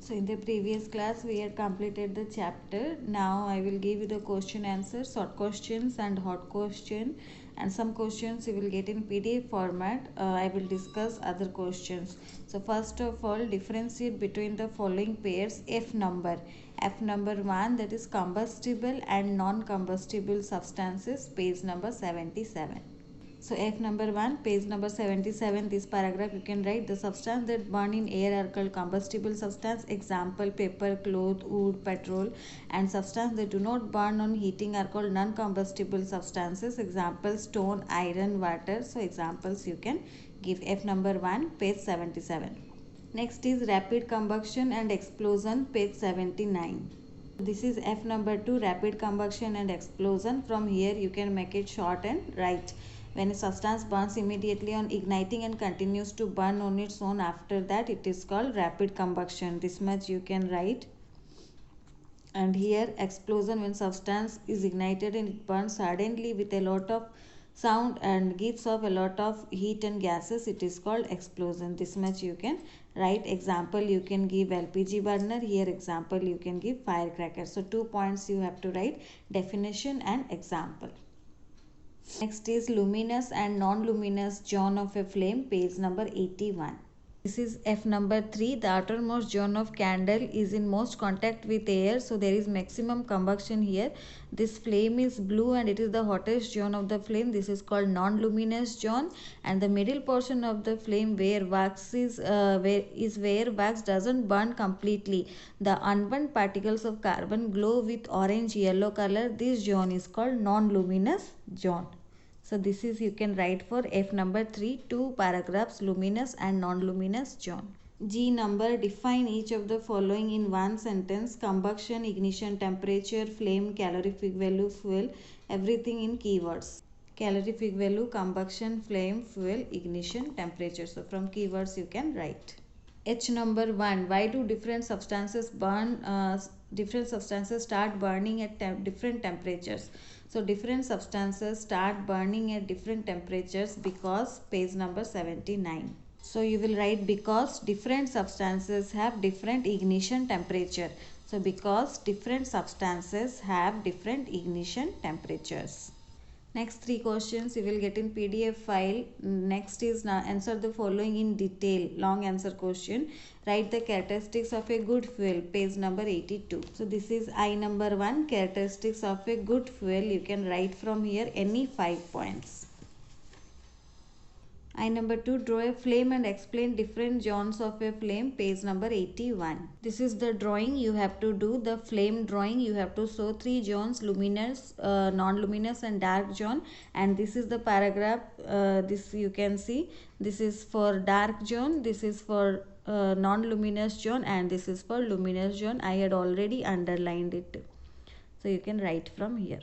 So in the previous class we had completed the chapter. Now I will give you the question answers, short questions and hot question, and some questions you will get in PDF format. I will discuss other questions. So first of all, differentiate between the following pairs F number. F number 1, that is combustible and non-combustible substances, page number 77. So F number 1, page number 77, this paragraph you can write: the substance that burn in air are called combustible substance. Example: paper, cloth, wood, petrol. And substance that do not burn on heating are called non-combustible substances. Example: stone, iron, water. So examples you can give. F number 1, page 77. Next is rapid combustion and explosion, page 79. This is F number 2, rapid combustion and explosion. From here you can make it short and write: when a substance burns immediately on igniting and continues to burn on its own after that, it is called rapid combustion. This much you can write. And here explosion: when substance is ignited and it burns suddenly with a lot of sound and gives off a lot of heat and gases, it is called explosion. This much you can write. Example you can give LPG burner. Here example you can give firecracker. So 2 points you have to write: definition and example. Next is luminous and non-luminous zone of a flame, page number 81. This is F number 3. The outermost zone of candle is in most contact with air, so there is maximum combustion here. This flame is blue and it is the hottest zone of the flame. This is called non-luminous zone. And the middle portion of the flame where wax where wax doesn't burn completely. The unburnt particles of carbon glow with orange yellow color. This zone is called non-luminous zone. So this is you can write for F number 3, 2 paragraphs: luminous and non-luminous zone. G number, define each of the following in one sentence: combustion, ignition, temperature, flame, calorific value, fuel. Everything in keywords. Calorific value, combustion, flame, fuel, ignition, temperature. So from keywords you can write. H number 1, why do different substances start burning at different temperatures? So different substances start burning at different temperatures because, page number 79. So you will write because different substances have different ignition temperature. So because different substances have different ignition temperatures. Next 3 questions you will get in PDF file. Next is now answer the following in detail. Long answer question. Write the characteristics of a good fuel, page number 82. So this is I number 1, characteristics of a good fuel. You can write from here any 5 points. I number 2, draw a flame and explain different zones of a flame, page number 81. This is the drawing you have to do. The flame drawing you have to show 3 zones: luminous, non-luminous and dark zone. And this is the paragraph. This you can see. This is for dark zone, this is for non-luminous zone, and this is for luminous zone. I had already underlined it. So you can write from here.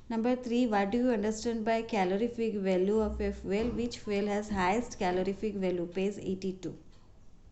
Number 3, what do you understand by calorific value of a fuel? Which fuel has highest calorific value? Page 82.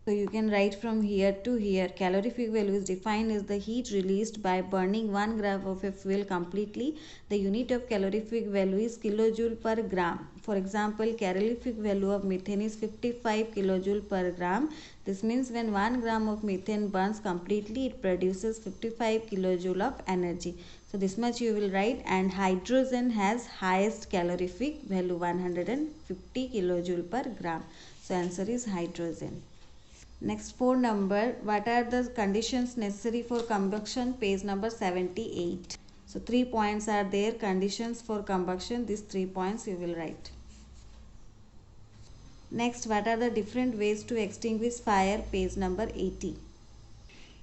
So you can write from here to here. Calorific value is defined as the heat released by burning 1 gram of a fuel completely. The unit of calorific value is kilojoule per gram. For example, calorific value of methane is 55 kilojoule per gram. This means when 1 gram of methane burns completely, it produces 55 kilojoule of energy. So this much you will write. And hydrogen has highest calorific value, 150 kilojoule per gram. So answer is hydrogen. Next 4 number, what are the conditions necessary for combustion? Page number 78. So 3 points are there, conditions for combustion. These 3 points you will write. Next, what are the different ways to extinguish fire? Page number 80.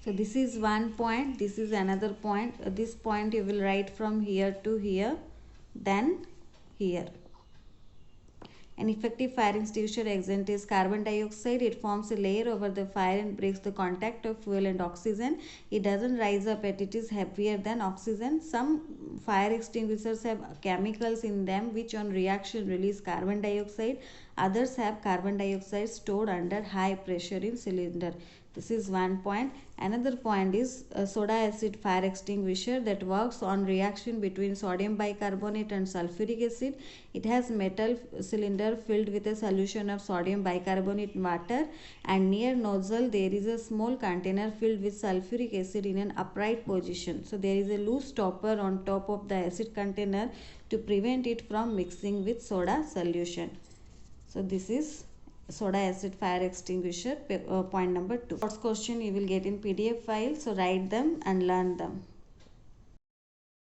So this is 1 point, this is another point. This point you will write from here to here, then here. An effective fire extinguisher agent is carbon dioxide. It forms a layer over the fire and breaks the contact of fuel and oxygen. It doesn't rise up, but it is heavier than oxygen. Some fire extinguishers have chemicals in them which on reaction release carbon dioxide. Others have carbon dioxide stored under high pressure in cylinder. This is one point. Another point is soda acid fire extinguisher that works on reaction between sodium bicarbonate and sulfuric acid. It has metal cylinder filled with a solution of sodium bicarbonate water, and near nozzle there is a small container filled with sulfuric acid in an upright position. So there is a loose stopper on top of the acid container to prevent it from mixing with soda solution. So this is soda acid fire extinguisher, point number 2. First question you will get in PDF file, so write them and learn them.